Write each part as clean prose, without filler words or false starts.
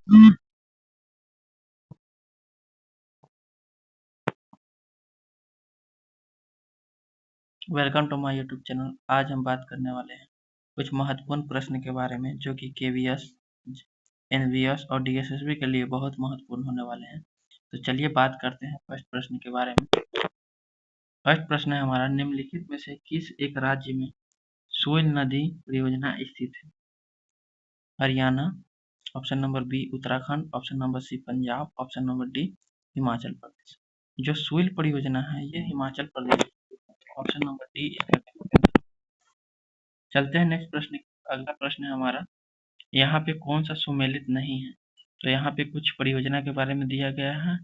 Welcome to my YouTube channel. आज हम बात करने वाले हैं कुछ महत्वपूर्ण प्रश्न के बारे में जो कि केवीएस, एनवीएस और डीएसएसबी के लिए बहुत महत्वपूर्ण होने वाले हैं। तो चलिए बात करते हैं फर्स्ट प्रश्न के बारे में। फर्स्ट प्रश्न है हमारा, निम्नलिखित में से किस एक राज्य में सोन नदी परियोजना स्थित है? Haryana, option number B Uttarakhand, option number C Punjab, option number D Himachal Pradesh. जो सोइल परियोजना है ये Himachal Pradesh, option number D इसका correct answer। चलते हैं नेक्स्ट प्रश्न। अगला प्रश्न है हमारा, यहाँ पे कौन सा सुमेलित नहीं है? तो यहाँ पे कुछ परियोजना के बारे में दिया गया है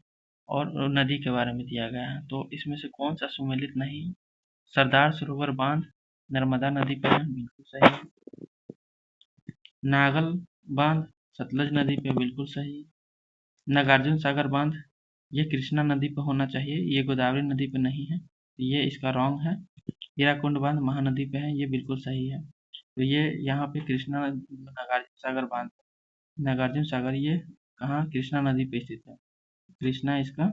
और नदी के बारे में दिया गया है, तो इसमें से कौन सा सुमेलित नहीं है? सरदार सरोवर बांध नर्मदा नदी पे है, बिल्कुल सही है। नागल बांध सतलज नदी पे, बिल्कुल सही है। नागार्जुन सागर बांध ये कृष्णा नदी पे होना चाहिए, ये गोदावरी नदी पे नहीं है, ये इसका रॉन्ग है। हीराकुंड बांध महानदी पे है, ये बिल्कुल सही है। तो ये यहाँ पे कृष्णा नागार्जुन सागर बांध, नागार्जुन सागर ये कहाँ कृष्णा नदी पे स्थित है, कृष्णा इसका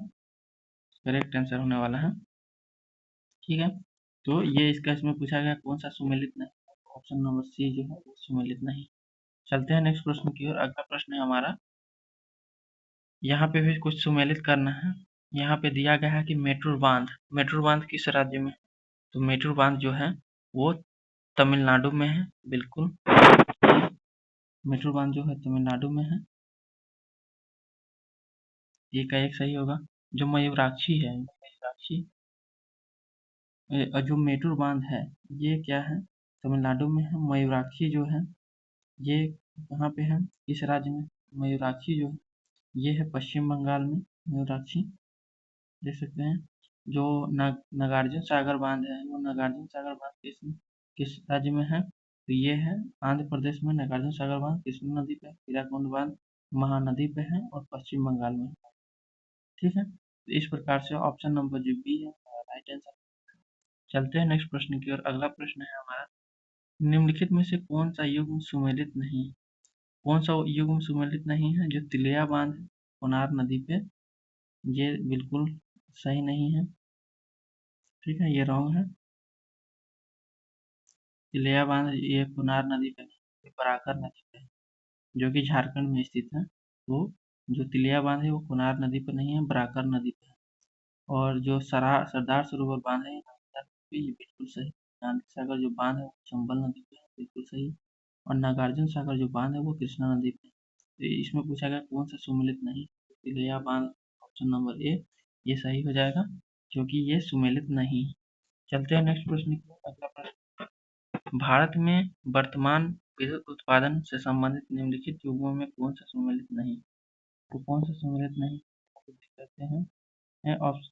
करेक्ट आंसर होने वाला है। ठीक है, तो ये इसका इसमें पूछा गया कौन सा सुमेलित नहीं, ऑप्शन नंबर सी जो है वो सुमेलित नहीं। चलते हैं नेक्स्ट प्रश्न की ओर। अगला प्रश्न है हमारा, यहाँ पे भी कुछ सुमेलित करना है। यहाँ पे दिया गया है कि मेट्रो बांध किस राज्य में? तो मेट्रो बांध जो है वो तमिलनाडु में है, बिल्कुल। मेट्रो बांध जो है तमिलनाडु में है, ये का एक सही होगा। जो मयूराक्षी है, मयूराक्षी जो मेट्रो बांध है ये क्या है, तमिलनाडु में है। मयूराक्षी जो है ये कहाँ पे है, किस राज्य में? मयूराक्षी जो है ये है पश्चिम बंगाल में, मयूराक्षी देख सकते हैं। जो नागार्जुन सागर बांध है वो नागार्जुन सागर बांध किस किस राज्य में है? तो ये है आंध्र प्रदेश में। नागार्जुन सागर बांध कृष्णा नदी पे, हीराकुंड बांध महानदी पे है और पश्चिम बंगाल में है। ठीक है, तो इस प्रकार से ऑप्शन नंबर जो बी है राइट आंसर। चलते हैं नेक्स्ट प्रश्न की ओर। अगला प्रश्न है हमारा, निम्नलिखित में से कौन सा युग्म सुमेलित नहीं है? कौन सा युग्म सुमेलित नहीं है? जो तिलिया बांध है कोनार नदी पे, ये बिल्कुल सही नहीं है। ठीक है, ये रॉन्ग है। तिलिया बांध ये कोनार नदी पे नहीं, ये बराकर नदी पे है जो कि झारखंड में स्थित है। तो जो तिलिया बांध है वो कोनार नदी पर नहीं है, बराकर नदी पे है। और जो सरदार सरोवर बांध है नर्मदा नदी पे, ये बिल्कुल सही। गांधी सागर जो बांध है वो चंबल नदी पे है, बिल्कुल सही। और नागार्जुन सागर जो बांध है वो कृष्णा नदी पे है। तो इसमें पूछा गया कौन सा सुमेलित नहीं? तिलिया बांध, ऑप्शन नंबर ए ये सही हो जाएगा क्योंकि ये सुमेलित नहीं है। चलते हैं नेक्स्ट प्रश्न की ओर। अगला प्रश्न, भारत में वर्तमान विद्युत उत्पादन से संबंधित निम्नलिखित युग्मों में कौन सा सम्मिलित नहीं? तो कौन सा सम्मिलित नहीं कहते हैं?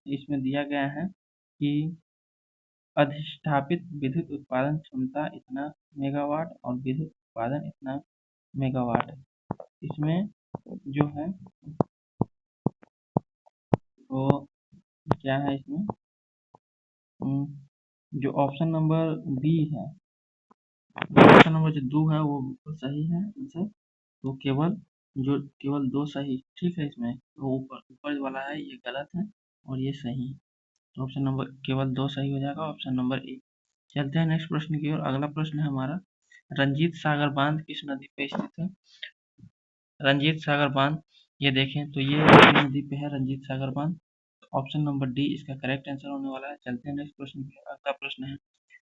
इसमें दिया गया है कि अधिष्ठापित विद्युत उत्पादन क्षमता इतना मेगावाट और विद्युत उत्पादन इतना मेगावाट है। इसमें जो है वो क्या है, इसमें जो ऑप्शन नंबर बी है, ऑप्शन नंबर जो 2 है वो बिल्कुल सही है आंसर। तो केवल 2 सही ठीक है, इसमें तो ऊपर ऊपर वाला है ये गलत है और ये सही है। तो ऑप्शन नंबर केवल 2 सही हो जाएगा, ऑप्शन नंबर ए। चलते हैं नेक्स्ट प्रश्न की ओर। अगला प्रश्न है हमारा, रंजीत सागर बांध किस नदी पे स्थित है? रंजीत सागर बांध ये देखें तो ये नदी पे है रंजीत सागर बांध, ऑप्शन नंबर डी इसका करेक्ट आंसर होने वाला है। चलते हैं नेक्स्ट प्रश्न की ओर। अगला प्रश्न है,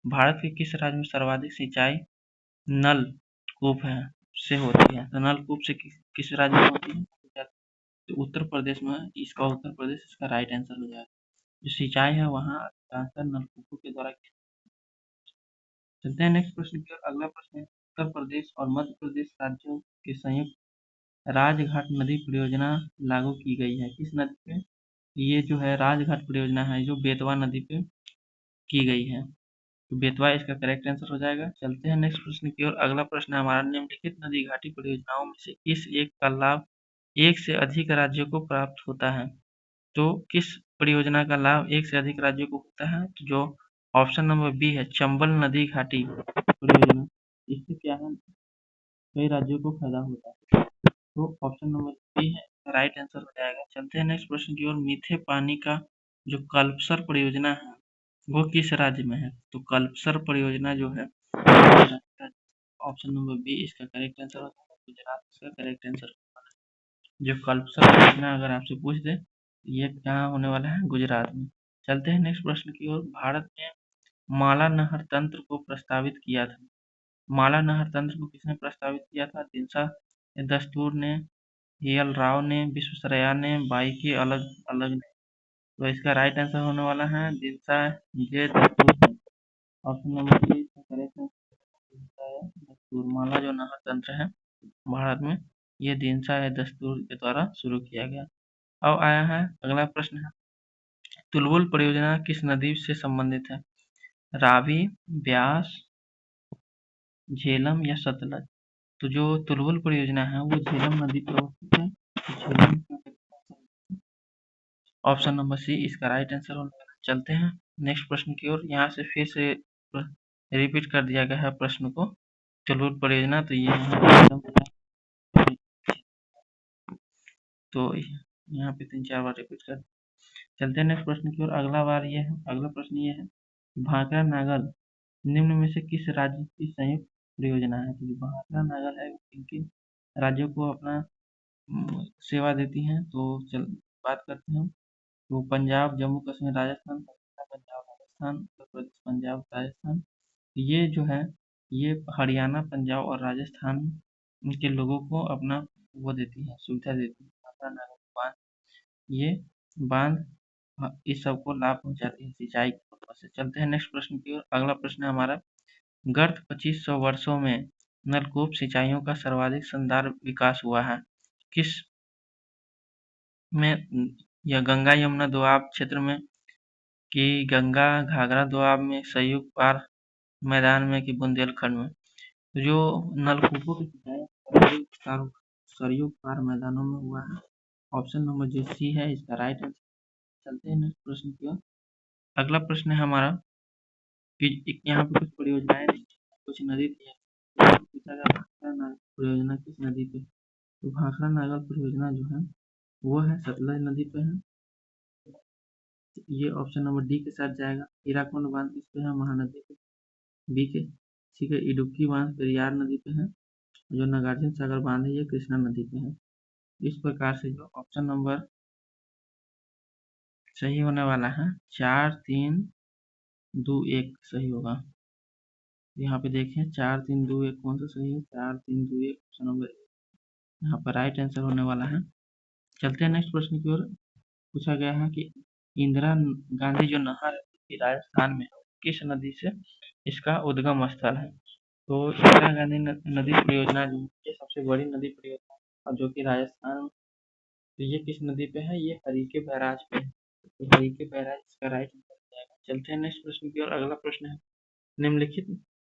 भारत के किस राज्य में सर्वाधिक सिंचाई नलकूप है से होती है? तो नलकूप से किस राज्य में होती है? तो उत्तर प्रदेश में, इसका उत्तर प्रदेश इसका राइट आंसर हो जाएगा। जो सिंचाई है वहाँ आंसर नलकूपों के द्वारा किया। चलते हैं नेक्स्ट प्रश्न की ओर। अगला प्रश्न है, उत्तर प्रदेश और मध्य प्रदेश राज्यों के संयुक्त राजघाट नदी परियोजना लागू की गई है किस नदी पे? ये जो है राजघाट परियोजना है जो बेतवा नदी पे की गई है, तो बेतवा इसका करेक्ट आंसर हो जाएगा। चलते हैं नेक्स्ट प्रश्न की ओर। अगला प्रश्न है हमारा, निम्नलिखित नदी घाटी परियोजनाओं में से किस एक का लाभ एक से अधिक राज्यों को प्राप्त होता है? तो किस परियोजना का लाभ एक से अधिक राज्यों को होता है? तो जो ऑप्शन नंबर बी है चंबल नदी घाटी परियोजना, इससे क्या है कई राज्यों को फायदा होता है। तो ऑप्शन नंबर राइट आंसर हो जाएगा। चलते हैं नेक्स्ट प्रश्न की ओर। मीठे पानी का जो कल्पसर परियोजना है वो किस राज्य में है? तो कल्पसर परियोजना जो है ऑप्शन नंबर बी इसका करेक्ट आंसर होता है, गुजरात इसका करेक्ट आंसर। जो कल्पसर परियोजना अगर आपसे पूछ दे ये कहाँ होने वाला है? गुजरात में। चलते हैं नेक्स्ट प्रश्न की ओर। भारत में माला नहर तंत्र को प्रस्तावित किया था। माला नहर तंत्र को किसने प्रस्तावित किया था? दिनसा दस्तूर ने, एल राव ने, विश्वेश्वरैया ने, बाई अलग अलग ने। तो इसका राइट आंसर होने वाला है दिनसा जे दस्तूर ने। ऑप्शन नंबर बी इसका करेक्ट आंसर है दस्तूर। माला जो नहर तंत्र है भारत में ये दिनसा दस्तूर के द्वारा शुरू किया गया। अब आया है अगला प्रश्न है, तुलबुल परियोजना किस नदी से संबंधित है? रावी, ब्यास, झेलम या सतलज? तो जो तुलबुल परियोजना है वो झेलम नदी पर अवस्थित है। तो झेलम ऑप्शन नंबर सी इसका राइट आंसर होने वाला है। चलते हैं नेक्स्ट प्रश्न की ओर। यहाँ से फिर से रिपीट कर दिया गया है प्रश्न को। तुलबुल परियोजना तो ये तो यहाँ पे 3-4 बार रिपीट कर। चलते हैं नेक्स्ट प्रश्न की ओर। अगला प्रश्न ये है, भाखड़ा नागल निम्न में से किस राज्य की संयुक्त परियोजना है? तो जो भाखड़ा नागल है वो किन किन राज्यों को अपना सेवा देती हैं? तो चल बात करते हैं। तो पंजाब, जम्मू कश्मीर, राजस्थान, पंजाब राजस्थान, उत्तर प्रदेश, पंजाब राजस्थान। ये जो है ये हरियाणा, पंजाब और राजस्थान के लोगों को अपना वो देती है, सुविधा देती है। भाखड़ा नागल बांध, ये बांध इस सबको लाभ पहुंचाती है सिंचाई के पर्पज से। चलते हैं नेक्स्ट प्रश्न की ओर। अगला प्रश्न है हमारा, गर्त 2500 वर्षों में नलकूप सिंचाइयों का सर्वाधिक शानदार विकास हुआ है किस में? या गंगा यमुना दोआब क्षेत्र में, कि गंगा घाघरा दोआब में, संयुक्त पार मैदान में, कि बुंदेलखंड में? तो जो नलकूपों की सिंचाई सरयू पार मैदानों में हुआ है। ऑप्शन नंबर जो सी है इसका राइट आंसर। चलते हैं नेक्स्ट प्रश्न की ओर। अगला प्रश्न है हमारा कि यहाँ पे कुछ परियोजनाएं कुछ नदी थी, पूछा गया भाखड़ा नागल परियोजना किस नदी पे? तो भाखड़ा नागल परियोजना जो है वो है सतलज नदी पे है। ये ऑप्शन नंबर डी के साथ जाएगा। हीराकुंड बांध किस पे है? महानदी पे, बी के। ठीक है, इडुक्की बांध पेरियार नदी पे है। जो नागार्जुन सागर बांध है ये कृष्णा नदी पे है। इस प्रकार से जो ऑप्शन नंबर सही होने वाला है 4, 3, 2, 1 सही होगा। यहाँ पे देखें 4, 3, 2, 1 कौन सा सही है? 4, 3, 2, 1 ऑप्शन नंबर यहाँ पर राइट आंसर होने वाला है। चलते हैं नेक्स्ट प्रश्न की ओर। पूछा गया है कि इंदिरा गांधी जो नहर है राजस्थान में किस नदी से इसका उद्गम स्थल है? तो इंदिरा गांधी नदी परियोजना जो ये सबसे बड़ी नदी परियोजना और जो कि राजस्थान में, तो ये किस नदी पे है? ये हरीके बैराज पे है। तो हरीके बैराज इसका राइट आंसर हो जाएगा। चलते हैं नेक्स्ट प्रश्न की ओर। अगला प्रश्न है, निम्नलिखित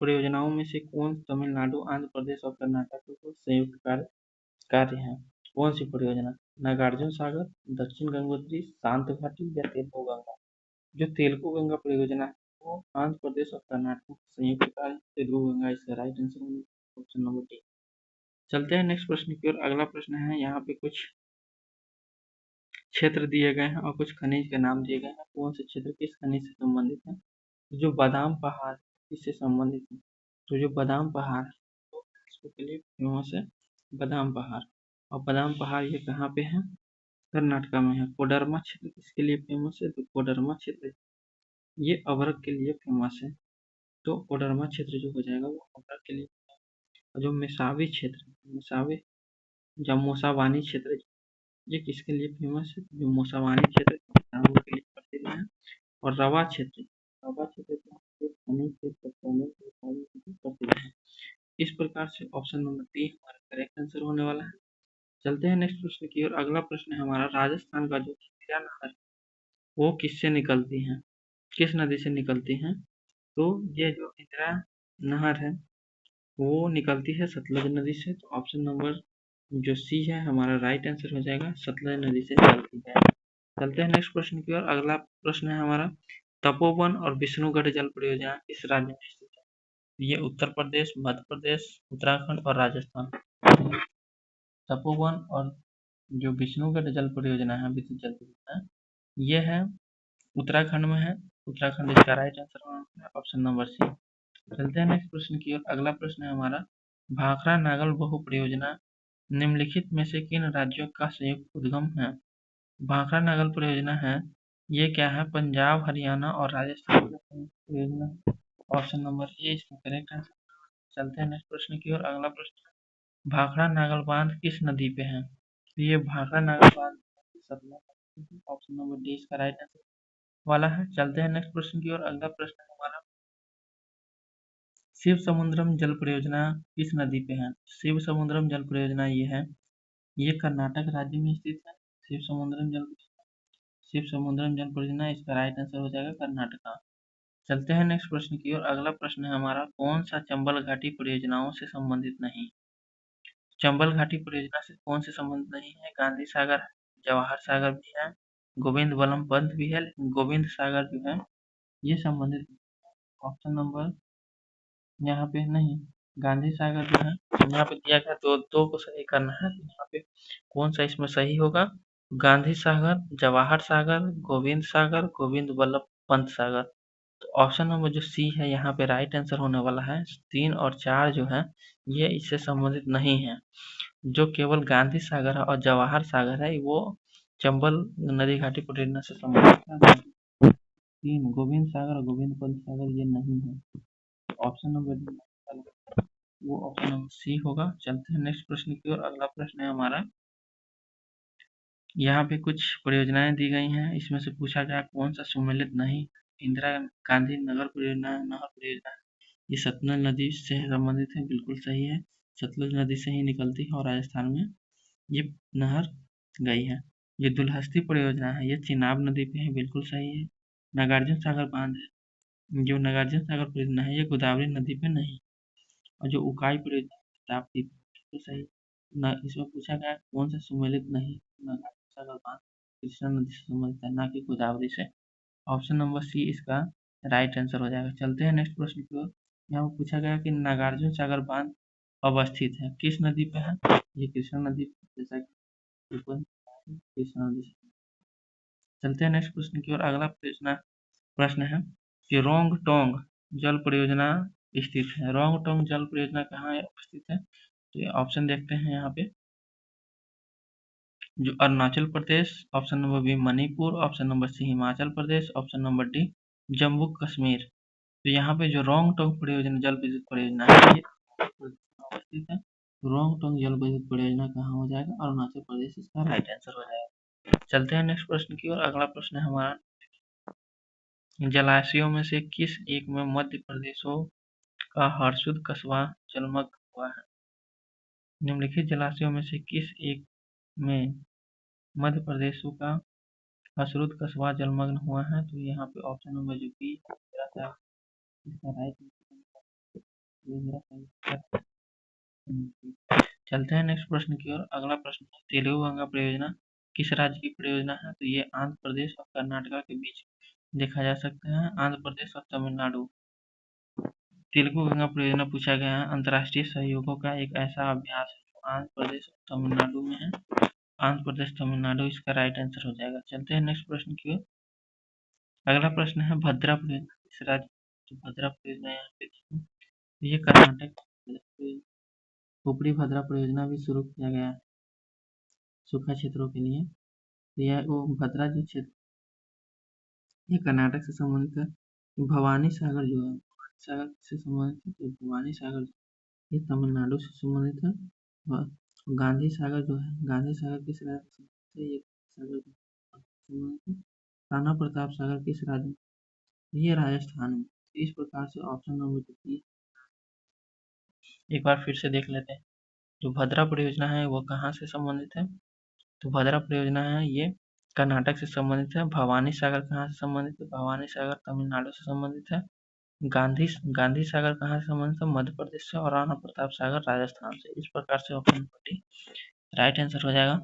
परियोजनाओं में से कौन तमिलनाडु, आंध्र प्रदेश और कर्नाटक को संयुक्त कार्य है? कौन सी परियोजना? नागार्जुन सागर, दक्षिण गंगोत्री, शांत घाटी या तेलुगु गंगा? जो तेलुगु गंगा परियोजना है वो आंध्र प्रदेश और कर्नाटक का संयुक्त कार्य तेलुगु गंगा इसका राइट आंसर होगा ऑप्शन नंबर डी। चलते हैं नेक्स्ट प्रश्न की ओर। अगला प्रश्न है, यहाँ पे कुछ क्षेत्र दिए गए हैं और कुछ खनिज के नाम दिए गए हैं। कौन से क्षेत्र किस खनिज से संबंधित है? जो बादाम पहाड़ इससे संबंधित है। तो जो बादाम पहाड़ है तो इसके लिए फेमस है बादाम पहाड़। और बादाम पहाड़ ये कहाँ पे है? कर्नाटका में है। कोडरमा क्षेत्र किसके लिए फेमस है? तो कोडरमा क्षेत्र ये अभ्रक के लिए फेमस है। तो कोडरमा क्षेत्र जो हो जाएगा वो अभ्रक के लिए। और जो मेसावी क्षेत्र, मेसावी या मोसावानी क्षेत्र ये किसके लिए फेमस है? जो मोसावानी क्षेत्र किसानों के लिए प्रसिद्ध है। और रवा क्षेत्र खनिज के प्रसिद्ध है। इस प्रकार से ऑप्शन नंबर डी हमारा करेक्ट आंसर होने वाला है। चलते हैं नेक्स्ट प्रश्न की ओर। अगला प्रश्न है हमारा, राजस्थान का जो इंदिरा नहर वो किससे निकलती है? किस नदी से निकलती है? तो ये जो इंदिरा नहर है वो निकलती है सतलज नदी से। तो ऑप्शन नंबर जो सी है हमारा राइट आंसर हो जाएगा, सतलज नदी से निकलती है। चलते हैं नेक्स्ट प्रश्न की ओर। अगला प्रश्न है हमारा, तपोवन और विष्णुगढ़ जल परियोजना किस राज्य में स्थित है? ये उत्तर प्रदेश, मध्य प्रदेश, उत्तराखंड और राजस्थान। तपोवन और जो विष्णुगढ़ जल परियोजना है, विद्युत जल परियोजना, ये है उत्तराखंड में है। उत्तराखंड इसका राइट आंसर होगा ऑप्शन नंबर सी। चलते हैं नेक्स्ट प्रश्न की ओर। अगला प्रश्न है हमारा, भाखड़ा नागल बहु परियोजना निम्नलिखित में से किन राज्यों का संयुक्त उद्गम है? भाखड़ा नागल परियोजना है, ये क्या है? पंजाब, हरियाणा और राजस्थान का संयुक्त परियोजना है। ऑप्शन नंबर ए इसका करेक्ट आंसर। चलते हैं नेक्स्ट प्रश्न की ओर। अगला प्रश्न, भाखड़ा नागल बांध किस नदी पे है? तो ये भाखड़ा नागल बांध सतलज नदी पे, ऑप्शन नंबर डी इसका राइट आंसर वाला है। चलते हैं नेक्स्ट प्रश्न की ओर। अगला प्रश्न है हमारा, शिव समुद्रम जल परियोजना किस नदी पे है? शिव समुद्रम जल परियोजना ये है, ये कर्नाटक राज्य में स्थित है। शिव समुद्रम जल परियोजना, इसका राइट आंसर हो जाएगा कर्नाटका। चलते हैं नेक्स्ट प्रश्न की ओर। अगला प्रश्न है हमारा, कौन सा चंबल घाटी परियोजनाओं से संबंधित नहीं? चंबल घाटी परियोजना से कौन से संबंधित नहीं है? गांधी सागर, जवाहर सागर भी है, गोविंद बल्लभ पंत भी है, लेकिन गोविंद सागर जो है ये संबंधित। ऑप्शन नंबर यहाँ पे नहीं, गांधी सागर जो है यहाँ पे दिया गया, दो को सही करना है। यहाँ पे कौन सा इसमें सही होगा? गांधी सागर, जवाहर सागर, गोविंद सागर, गोविंद बल्लभ पंत सागर। तो ऑप्शन नंबर जो सी है यहाँ पे राइट आंसर होने वाला है। 3 और 4 जो है ये इससे संबंधित नहीं है। जो केवल गांधी सागर और जवाहर सागर है वो चंबल नदी घाटी परियोजना से संबंधित है। 3 गोविंद सागर और गोविंद पंत सागर ये नहीं है। ऑप्शन नंबर वो ऑप्शन नंबर सी होगा। चलते हैं नेक्स्ट प्रश्न की ओर। अगला प्रश्न है हमारा, यहाँ पे कुछ परियोजनाएं दी गई हैं, इसमें से पूछा गया कौन सा सुमेलित नहीं? इंदिरा गांधी नगर परियोजना, नहर परियोजना, ये सतलज नदी से संबंधित है, बिल्कुल सही है। सतलज नदी से ही निकलती है और राजस्थान में ये नहर गई है। ये दुलहस्ती परियोजना है, ये चिनाब नदी पे है, बिल्कुल सही है। नागार्जुन सागर बांध है, जो नागार्जुन सागर परियोजना है ये गोदावरी नदी पे नहीं। और जो उकाई परियोजना ताप्ती, बिल्कुल सही। न इसमें पूछा गया कौन सा सुमेलित नहीं? नागार्जुन सागर बांध कृष्णा नदी से संबंधित है, ना कि गोदावरी से। ऑप्शन नंबर सी इसका राइट आंसर हो जाएगा। चलते हैं नेक्स्ट प्रश्न की ओर। यहाँ पर पूछा गया कि नागार्जुन सागर बांध अवस्थित है किस नदी पे है? ये कृष्णा नदी पे, जैसा कि ऊपर कृष्णा नदी से। चलते हैं नेक्स्ट प्रश्न की ओर। अगला प्रश्न है कि रोंग टोंग जल परियोजना स्थित है। रोंग टोंग जल परियोजना कहाँ स्थित है? तो ये ऑप्शन देखते हैं यहाँ पे, जो Arunachal Pradesh, option number B Manipur, option number C Himachal Pradesh, option number D Jammu Kashmir. तो यहाँ पे जो रोंग टोंग परियोजना जल विद्युत परियोजना है ये अवस्थित है। रोंग टोंग जल विद्युत परियोजना कहाँ हो जाएगा? अरुणाचल प्रदेश इसका राइट आंसर हो जाएगा। चलते हैं नेक्स्ट प्रश्न की ओर। अगला प्रश्न है हमारा, जलाशयों में से किस एक में मध्य प्रदेशों का हरसुद कस्बा जलमग्न हुआ है? निम्नलिखित जलाशयों में से किस एक में मध्य प्रदेशों का हसरुद कस्बा जलमग्न हुआ है? तो यहाँ पे ऑप्शन नंबर जो बी इसका राइट। चलते हैं नेक्स्ट प्रश्न की ओर। अगला प्रश्न है, तेलुगु गंगा परियोजना किस राज्य की परियोजना है? तो ये आंध्र प्रदेश और कर्नाटका के बीच देखा जा सकता है, आंध्र प्रदेश और तमिलनाडु। तेलुगु गंगा परियोजना पूछा गया है, अंतर्राष्ट्रीय सहयोगों का एक ऐसा अभ्यास है जो आंध्र प्रदेश और तमिलनाडु में है। आंध्र प्रदेश तमिलनाडु इसका राइट आंसर हो जाएगा। चलते हैं नेक्स्ट प्रश्न की ओर। अगला प्रश्न है, भद्रा परियोजना किस राज्य? तो भद्रा परियोजना यहाँ पे ये कर्नाटक। खोपड़ी भद्रा परियोजना भी शुरू किया गया है सूखा क्षेत्रों के लिए। तो यह वो भद्रा जो क्षेत्र ये कर्नाटक से संबंधित है। भवानी सागर जो है, सागर से संबंधित है, तो भवानी सागर ये तमिलनाडु से संबंधित है। और गांधी सागर जो है, गांधी सागर किस राज्य से संबंधित है? ये सागर संबंधित है। राणा प्रताप सागर किस राज्य में? ये राजस्थान में। इस प्रकार से ऑप्शन नंबर बी एक बार फिर से देख लेते हैं। जो भद्रा परियोजना है वो कहाँ से संबंधित है? तो भद्रा परियोजना है ये कर्नाटक से संबंधित है। भवानी सागर कहाँ से संबंधित है? भवानी सागर तमिलनाडु से संबंधित है। गांधी गांधी सागर कहाँ से संबंधित है? मध्य प्रदेश से। और राणा प्रताप सागर राजस्थान से। इस प्रकार से option number D right answer हो जाएगा।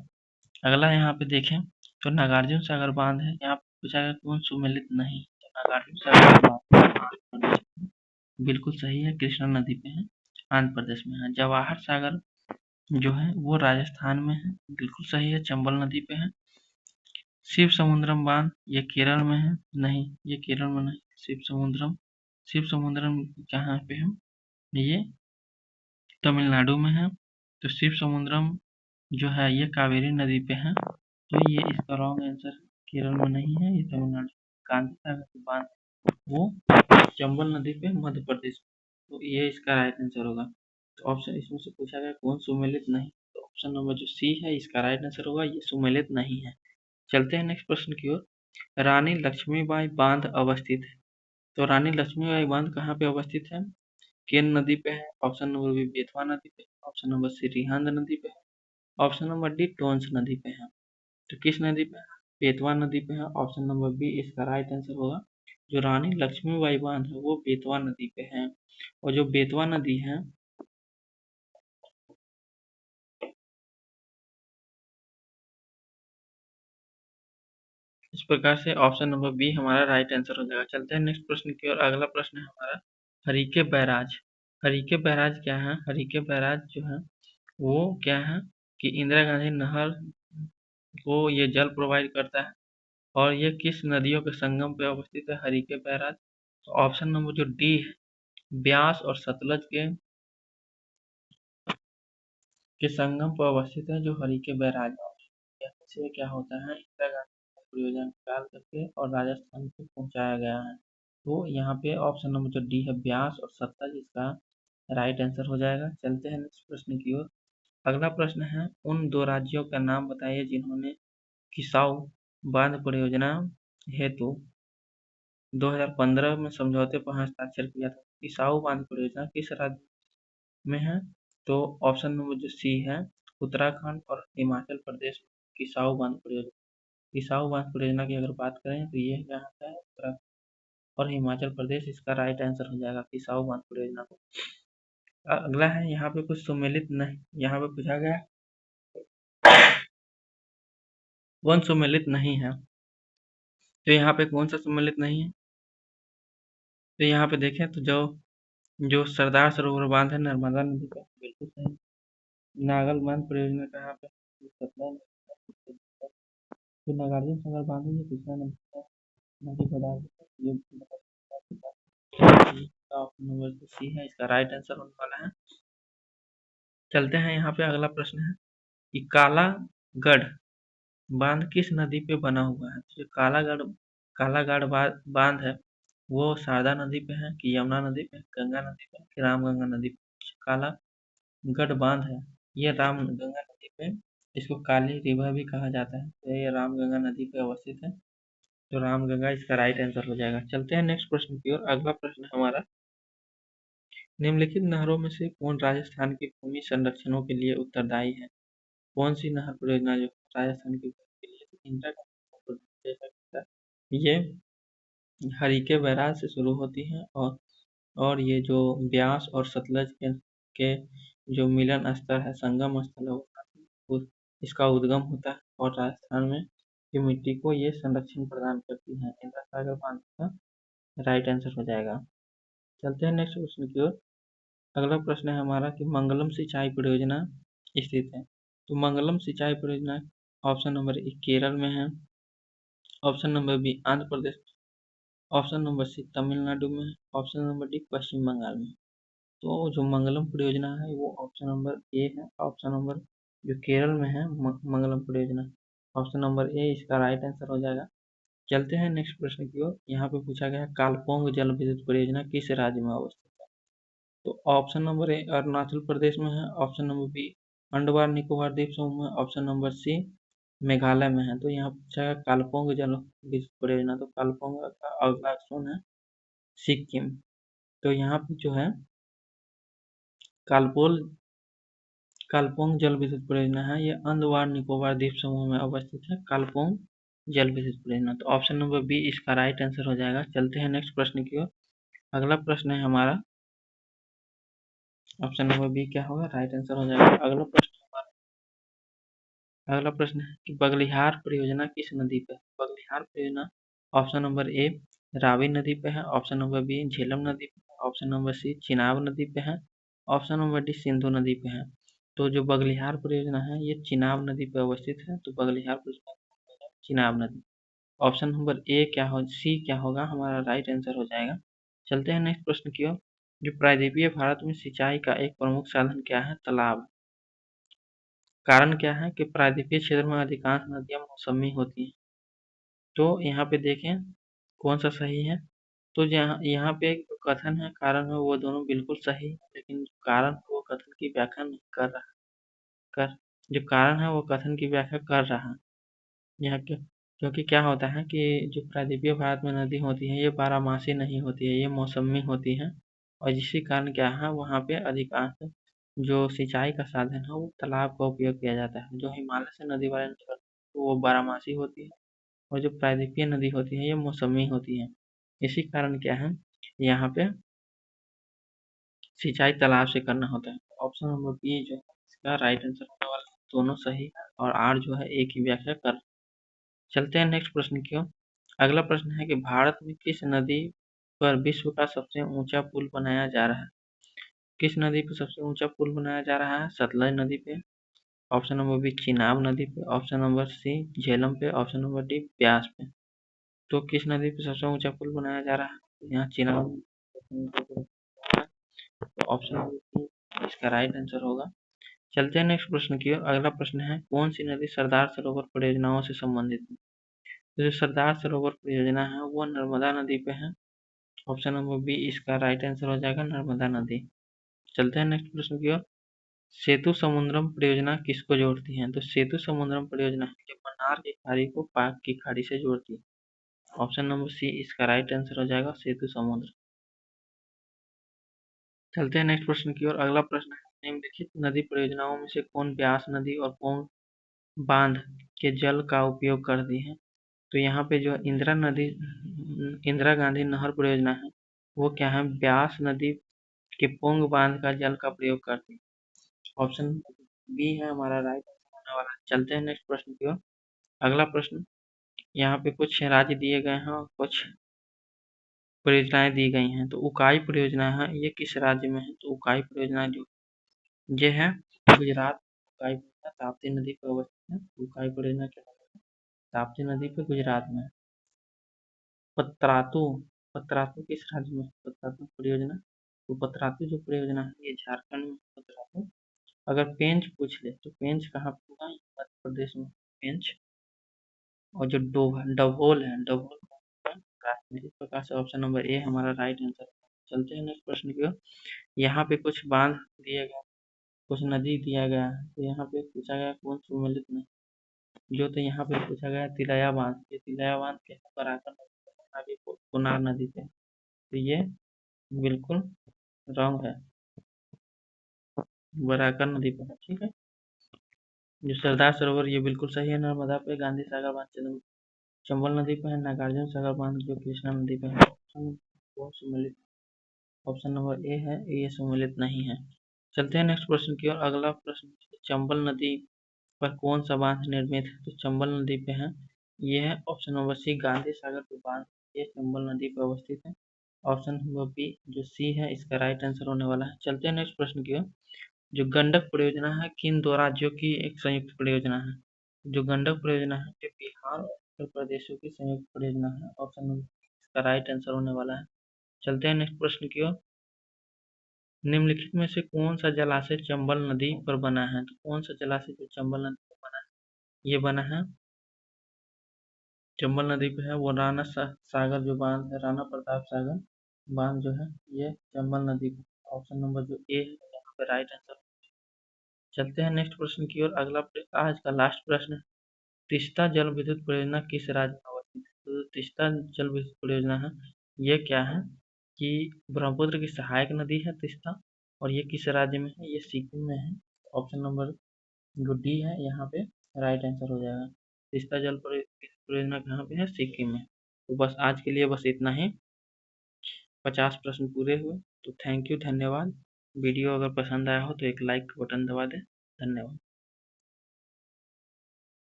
अगला यहाँ पे देखें तो नागार्जुन सागर बांध है, यहाँ पे पूछा गया कौन सुमेलित नहीं? तो नागार्जुन सागर बांध बिल्कुल सही है, कृष्णा नदी पे है, आंध्र प्रदेश में है। जवाहर सागर जो है वो राजस्थान में है, बिल्कुल सही है, चंबल नदी पे है। शिव समुद्रम बांध ये केरल में है, नहीं ये केरल में नहीं। शिव समुद्रम कहाँ पे है, ये तमिलनाडु में है। तो शिव समुद्रम जो है ये कावेरी नदी पे है, तो ये इसका रॉन्ग आंसर केरल में नहीं है, ये तमिलनाडु। गांधी सागर बांध वो चंबल नदी पे मध्य प्रदेश में, तो ये इसका राइट आंसर होगा। तो ऑप्शन इसमें से पूछा गया कौन सुमेलित नहीं, तो ऑप्शन नंबर जो सी है इसका राइट आंसर होगा, ये सुमेलित नहीं है। चलते हैं नेक्स्ट प्रश्न की ओर। रानी लक्ष्मीबाई बांध अवस्थित है, तो रानी लक्ष्मीबाई बांध कहाँ पे अवस्थित है, केन नदी पे है, ऑप्शन नंबर बी बेतवा नदी पे, ऑप्शन नंबर सी रिहांद नदी पे है, ऑप्शन नंबर डी टोंस नदी पे है। तो किस नदी पे है, बेतवा नदी पे है, ऑप्शन नंबर बी इसका राइट आंसर होगा। जो रानी लक्ष्मीबाई बांध है वो बेतवा नदी पे है, और जो बेतवा नदी है इस प्रकार से ऑप्शन नंबर बी हमारा राइट आंसर हो जाएगा। चलते हैं नेक्स्ट प्रश्न की ओर। अगला प्रश्न है हमारा हरीके बैराज। हरीके बैराज क्या है, हरीके बैराज जो है वो क्या है कि इंदिरा गांधी नहर को ये जल प्रोवाइड करता है, और ये किस नदियों के संगम पे अवस्थित है हरीके बैराज। तो ऑप्शन नंबर जो डी है ब्यास और सतलज के संगम पर अवस्थित है जो हरीके बैराज है। से क्या होता है, इंदिरा गांधी परियोजना निकाल करके और राजस्थान को पहुंचाया गया है। तो यहाँ पे ऑप्शन नंबर जो डी है ब्यास और सतलज इसका राइट आंसर हो जाएगा। चलते हैं नेक्स्ट प्रश्न की ओर। अगला प्रश्न है उन दो राज्यों का नाम बताइए जिन्होंने किसाऊ बांध परियोजना हेतु 2015 में समझौते पर हस्ताक्षर किया था। किसाऊ बांध परियोजना किस राज्य में है, तो ऑप्शन नंबर जो सी है उत्तराखंड और हिमाचल प्रदेश में किसाऊ बांध परियोजना। किसाऊ बांध परियोजना की अगर बात करें तो ये यहाँ पे है उत्तराखंड और हिमाचल प्रदेश, इसका राइट आंसर हो जाएगा किसाऊ बांध परियोजना को। अगला है यहाँ पे कुछ सुमेलित नहीं, यहाँ पे पूछा गया कौन सुमेलित नहीं है, तो यहाँ पे कौन सा सुमेलित नहीं है, तो यहाँ पे देखें तो जो जो सरदार सरोवर बांध है नर्मदा नदी का, बिल्कुल सही। नागल बांध परियोजना कहाँ पे, सतना में। फिर नागार्जुन सागर बांध है ये कृष्णा नदी का नदी पदार्थ ये ऑप्शन नंबर सी है इसका राइट आंसर होने वाला है। चलते हैं यहाँ पे अगला प्रश्न है कि कालागढ़ बांध किस नदी पे बना हुआ है। जो कालागढ़ बांध है वो शारदा नदी पे है कि यमुना नदी पे, गंगा नदी पे कि रामगंगा नदी पे। कालागढ़ बांध है ये रामगंगा नदी पे, इसको काली रिवर भी कहा जाता है, तो ये रामगंगा नदी पे अवस्थित है, तो रामगंगा इसका राइट आंसर हो जाएगा। चलते हैं नेक्स्ट प्रश्न की ओर। अगला प्रश्न हमारा निम्नलिखित नहरों में से कौन राजस्थान के भूमि संरक्षणों के लिए उत्तरदायी है। कौन सी नहर परियोजना जो राजस्थान के भूमि के लिए इंदिरा गांधी ये हरीके बैराज से शुरू होती है, और ये जो ब्यास और सतलज के जो मिलन स्थल है, संगम स्थल है, इसका उद्गम होता है, और राजस्थान में की मिट्टी को ये संरक्षण प्रदान करती है। इंदिरा सागर बांध का राइट आंसर हो जाएगा। चलते हैं नेक्स्ट प्रश्न की ओर। अगला प्रश्न है हमारा कि मंगलम सिंचाई परियोजना स्थित है, तो मंगलम सिंचाई परियोजना ऑप्शन नंबर ए केरल में है, option number B Andhra Pradesh, option number सी तमिलनाडु में है, ऑप्शन नंबर डी पश्चिम बंगाल में। तो जो मंगलम परियोजना है वो ऑप्शन नंबर ए है, ऑप्शन नंबर जो केरल में है मंगलम परियोजना, ऑप्शन नंबर ए इसका राइट आंसर हो जाएगा। चलते हैं नेक्स्ट प्रश्न की ओर। यहाँ पे पूछा गया है कालपोंग जल विद्युत परियोजना किस राज्य में अवस्थित है, तो option number A Arunachal Pradesh में है, option number B Andaman Nicobar द्वीप समूह में, ऑप्शन नंबर सी मेघालय में है। तो यहाँ पूछा गया कालपोंग जल विद्युत परियोजना, तो कालपोंग का अगला ऑप्शन है सिक्किम। तो यहाँ पे जो है कालपोल कालपोंग जल विद्युत परियोजना है ये अंडमान निकोबार द्वीप समूह में अवस्थित है, कालपोंग जल विद्युत परियोजना। तो ऑप्शन नंबर बी इसका राइट आंसर हो जाएगा। चलते हैं नेक्स्ट प्रश्न की ओर। अगला प्रश्न है हमारा ऑप्शन नंबर बी क्या होगा, राइट आंसर हो जाएगा। अगला प्रश्न है कि बगलिहार परियोजना किस नदी पे है। बगलिहार परियोजना ऑप्शन नंबर ए रावी नदी पे है, ऑप्शन नंबर बी झेलम नदी पे है, ऑप्शन नंबर सी चिनाब नदी पे है, ऑप्शन नंबर डी सिंधु नदी पे है। तो जो बगलिहार परियोजना है ये चिनाब नदी पर अवस्थित है, तो बगलिहार परियोजना चिनाब नदी। ऑप्शन नंबर सी क्या होगा हमारा राइट आंसर हो जाएगा। चलते हैं नेक्स्ट प्रश्न की ओर। जो प्रायद्वीपीय भारत में सिंचाई का एक प्रमुख साधन क्या है? तालाब। कारण क्या है कि प्रायद्वीपीय क्षेत्र में अधिकांश नदियां मौसमी होती हैं। तो यहाँ पे देखें कौन सा सही है। तो यहाँ पे जो कथन है कारण है वो दोनों बिल्कुल सही है, लेकिन जो कारण है वो कथन की व्याख्या नहीं कर रहा। कर जो कारण है वो कथन की व्याख्या कर रहा। यहाँ क्योंकि क्या होता है कि जो प्रायद्वीपीय भारत में नदी होती है ये बारहमासी नहीं होती है, ये मौसमी होती है। और इसी कारण क्या है वहाँ पे अधिकांश जो सिंचाई का साधन है वो तालाब का उपयोग किया जाता है। जो हिमालय से नदी वाले निकलते हैं वो बारहमासी होती है, और जो प्रायद्वीपीय नदी होती है ये मौसमी होती है। इसी कारण क्या है यहाँ पे सिंचाई तालाब से करना होता है। ऑप्शन नंबर बी जो है इसका राइट आंसर होने वाला है। दोनों सही है और आर जो है एक ही व्याख्या कर। चलते हैं नेक्स्ट प्रश्न की ओर। अगला प्रश्न है कि भारत में किस नदी पर विश्व का सबसे ऊंचा पुल बनाया जा रहा है? किस नदी पर सबसे ऊंचा पुल बनाया जा रहा है? सतलज नदी पे, ऑप्शन नंबर बी चिनाब नदी पे, ऑप्शन नंबर सी झेलम पे, ऑप्शन नंबर डी ब्यास पे। तो किस नदी पे सबसे ऊंचा पुल बनाया जा रहा है? यहाँ चिनाब। तो ऑप्शन नंबर सी इसका राइट आंसर होगा। चलते हैं नेक्स्ट प्रश्न की ओर। अगला प्रश्न है कौन सी नदी सरदार सरोवर परियोजनाओं से संबंधित है? तो जो सरदार सरोवर परियोजना है वो नर्मदा नदी पे है। ऑप्शन नंबर बी इसका राइट आंसर हो जाएगा नर्मदा नदी। चलते हैं नेक्स्ट प्रश्न की ओर। सेतु समुद्रम परियोजना किसको जोड़ती है? तो सेतु समुद्रम परियोजना जो मन्नार की खाड़ी को पाक की खाड़ी से जोड़ती है। ऑप्शन नंबर सी इसका राइट आंसर हो जाएगा सेतु समुद्र। चलते हैं नेक्स्ट प्रश्न की ओर। अगला प्रश्न है निम्नलिखित नदी परियोजनाओं में से कौन ब्यास नदी और कौन बांध के जल का उपयोग करती है? तो यहाँ पे जो इंदिरा गांधी नहर परियोजना है वो क्या है ब्यास नदी के पोंग बांध का जल का प्रयोग करती है। ऑप्शन बी है हमारा राइट आंसर होने वाला है। चलते हैं नेक्स्ट प्रश्न की ओर। अगला प्रश्न यहाँ पे कुछ राज्य दिए गए हैं और कुछ परियोजनाएं दी गई हैं। तो उकाई परियोजना है ये किस राज्य में है? तो उकाई परियोजना जो ये है गुजरात। उकाई परियोजना ताप्ती नदी पर अवस्थित है। उकाई परियोजना क्या है? ताप्ती नदी पे गुजरात में। पतरातू पतरातू किस राज्य में? पतरातू परियोजना। तो पतरातू जो परियोजना है ये झारखंड में। पतरातू अगर पेंच पूछ ले तो पेंच कहाँ पे होगा? मध्य प्रदेश में पेंच। और जो डभोल है डभोल कश्मीर। इस प्रकार से ऑप्शन नंबर ए हमारा राइट आंसर। चलते हैं नेक्स्ट प्रश्न की ओर। यहाँ पे कुछ बांध दिए गए, कुछ नदी दिया गया है। तो यहाँ पे पूछा गया कौन सुमेलित नहीं जो, तो यहाँ पे पूछा गया तिलैया बांध। ये तिलैया बांध के बराकर नदी कोनार नदी पे। तो ये बिल्कुल रॉन्ग है, बराकर नदी पे है। ठीक है। जो सरदार सरोवर ये बिल्कुल सही है नर्मदा पे। गांधी सागर बांध चंबल नदी पे है। नागार्जुन सागर बांध जो कृष्णा नदी पे है। वो सम्मिलित ऑप्शन नंबर ए है, ये सम्मिलित नहीं है। चलते हैं नेक्स्ट प्रश्न की ओर। अगला प्रश्न चंबल नदी पर कौन सा बांध निर्मित है? तो चंबल नदी पे है ये है ऑप्शन नंबर सी गांधी सागर पे बांध ये चंबल नदी पर अवस्थित है। ऑप्शन नंबर बी जो सी है इसका राइट आंसर होने वाला है। चलते हैं नेक्स्ट प्रश्न की ओर। जो गंडक परियोजना है किन दो राज्यों की एक संयुक्त परियोजना है? जो गंडक परियोजना है ये बिहार और उत्तर प्रदेशों की संयुक्त परियोजना है। ऑप्शन नंबर इसका राइट आंसर होने वाला है। चलते हैं नेक्स्ट प्रश्न की ओर। निम्नलिखित में से कौन सा जलाशय चंबल नदी पर बना है? तो कौन सा जलाशय जो चंबल नदी पर बना है? ये बना है चंबल नदी पे है वो राणा सागर जो बांध है, राणा प्रताप सागर बांध जो है ये चंबल नदी पे। ऑप्शन नंबर जो ए है यहाँ पे राइट आंसर। चलते हैं नेक्स्ट प्रश्न की ओर। अगला आज का लास्ट प्रश्न है तीस्ता जल विद्युत परियोजना किस राज्य में अवस्थित है? तो तीस्ता जल विद्युत परियोजना है ये क्या है कि ब्रह्मपुत्र की सहायक नदी है तीस्ता, और ये किस राज्य में है? ये सिक्किम में है। ऑप्शन नंबर जो डी है यहाँ पे राइट आंसर हो जाएगा। तीस्ता जल परियोजना कहाँ पे है? सिक्किम में। तो बस आज के लिए बस इतना ही। 50 प्रश्न पूरे हुए। तो थैंक यू, धन्यवाद। वीडियो अगर पसंद आया हो तो एक लाइक का बटन दबा दें। धन्यवाद।